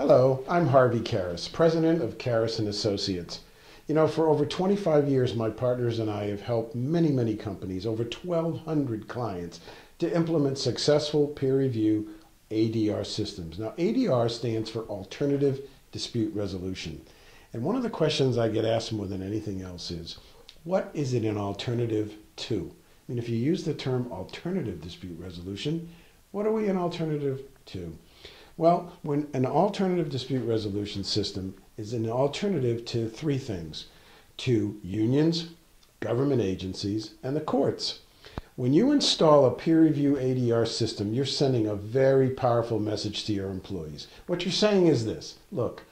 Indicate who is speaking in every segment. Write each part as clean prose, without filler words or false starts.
Speaker 1: Hello, I'm Harvey Karras, president of Karras and Associates. For over 25 years, my partners and I have helped many companies, over 1,200 clients, to implement successful peer review ADR systems. Now, ADR stands for Alternative Dispute Resolution. And one of the questions I get asked more than anything else is, what is it an alternative to? If you use the term alternative dispute resolution, what are we an alternative to? Well, when an alternative dispute resolution system is an alternative to three things: to unions, government agencies, and the courts. When you install a peer review ADR system, you're sending a very powerful message to your employees. What you're saying is this: look,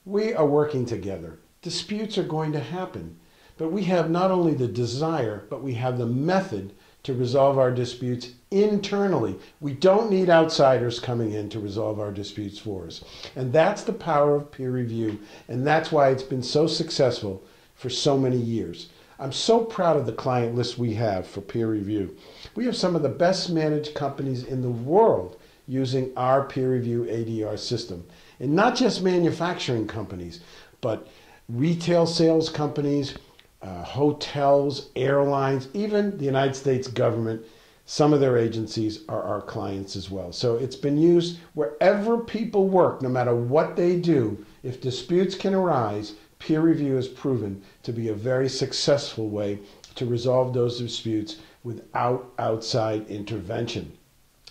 Speaker 1: we are working together. Disputes are going to happen, but we have not only the desire, but we have the method to resolve our disputes internally. We don't need outsiders coming in to resolve our disputes for us. And that's the power of peer review, and that's why it's been so successful for so many years. I'm so proud of the client list we have for peer review. We have some of the best managed companies in the world using our peer review ADR system. And not just manufacturing companies, but retail sales companies, hotels, airlines, even the United States government. Some of their agencies are our clients as well. So it's been used wherever people work, no matter what they do. If disputes can arise, peer review has proven to be a very successful way to resolve those disputes without outside intervention.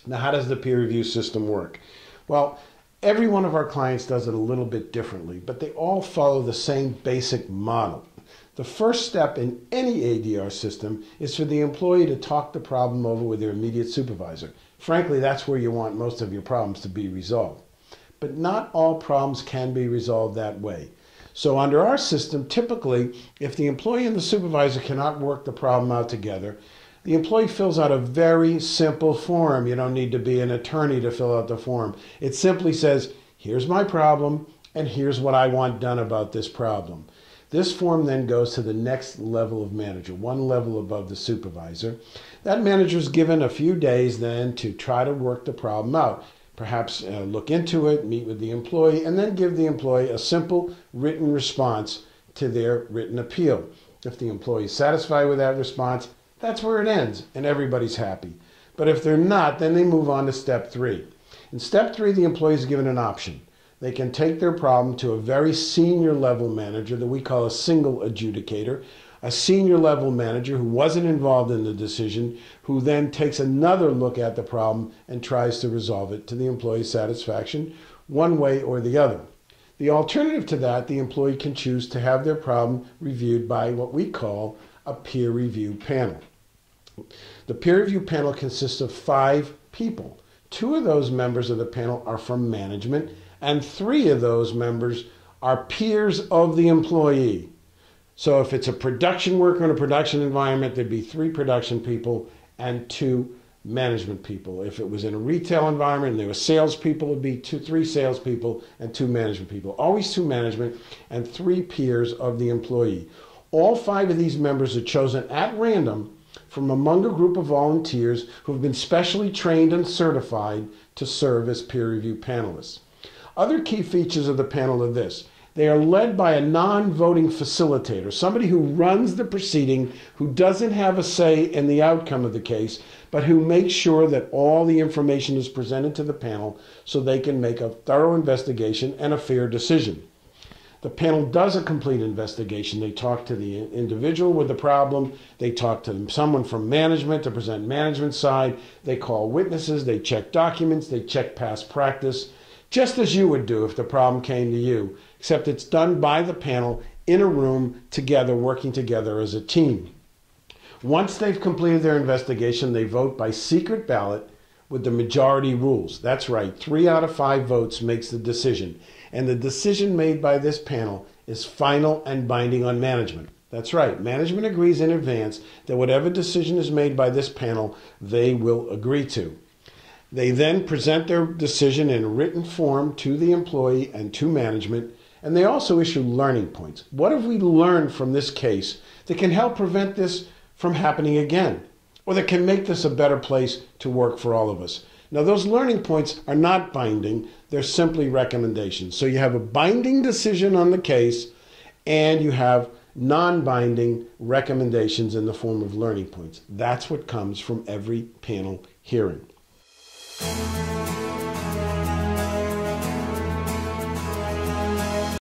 Speaker 1: Now, how does the peer review system work? Well, every one of our clients does it a little bit differently, but they all follow the same basic model. The first step in any ADR system is for the employee to talk the problem over with their immediate supervisor. Frankly, that's where you want most of your problems to be resolved. But not all problems can be resolved that way. So under our system, typically, if the employee and the supervisor cannot work the problem out together, the employee fills out a very simple form. You don't need to be an attorney to fill out the form. It simply says, here's my problem, and here's what I want done about this problem. This form then goes to the next level of manager, one level above the supervisor. That manager is given a few days then to try to work the problem out. Perhaps look into it, meet with the employee, and then give the employee a simple written response to their written appeal. If the employee is satisfied with that response, that's where it ends, and everybody's happy. But if they're not, then they move on to step 3. In step 3, the employee is given an option. They can take their problem to a very senior level manager that we call a single adjudicator, a senior level manager who wasn't involved in the decision, who then takes another look at the problem and tries to resolve it to the employee's satisfaction, one way or the other. The alternative to that, the employee can choose to have their problem reviewed by what we call a peer review panel. The peer review panel consists of 5 people. 2 of those members of the panel are from management, and 3 of those members are peers of the employee. So if it's a production worker in a production environment, there'd be 3 production people and 2 management people. If it was in a retail environment and there were salespeople, it'd be 3 salespeople and 2 management people. Always 2 management and 3 peers of the employee. All 5 of these members are chosen at random from among a group of volunteers who have been specially trained and certified to serve as peer review panelists. Other key features of the panel are this: they are led by a non-voting facilitator, somebody who runs the proceeding, who doesn't have a say in the outcome of the case, but who makes sure that all the information is presented to the panel so they can make a thorough investigation and a fair decision. The panel does a complete investigation. They talk to the individual with the problem. They talk to someone from management to present management side. They call witnesses. They check documents. They check past practice, just as you would do if the problem came to you, except it's done by the panel in a room together, working together as a team. Once they've completed their investigation, they vote by secret ballot with the majority rules. That's right, 3 out of 5 votes makes the decision. And the decision made by this panel is final and binding on management. That's right, management agrees in advance that whatever decision is made by this panel, they will agree to. They then present their decision in written form to the employee and to management, and they also issue learning points. What have we learned from this case that can help prevent this from happening again, or that can make this a better place to work for all of us? Now, those learning points are not binding. They're simply recommendations. So you have a binding decision on the case, and you have non-binding recommendations in the form of learning points. That's what comes from every panel hearing.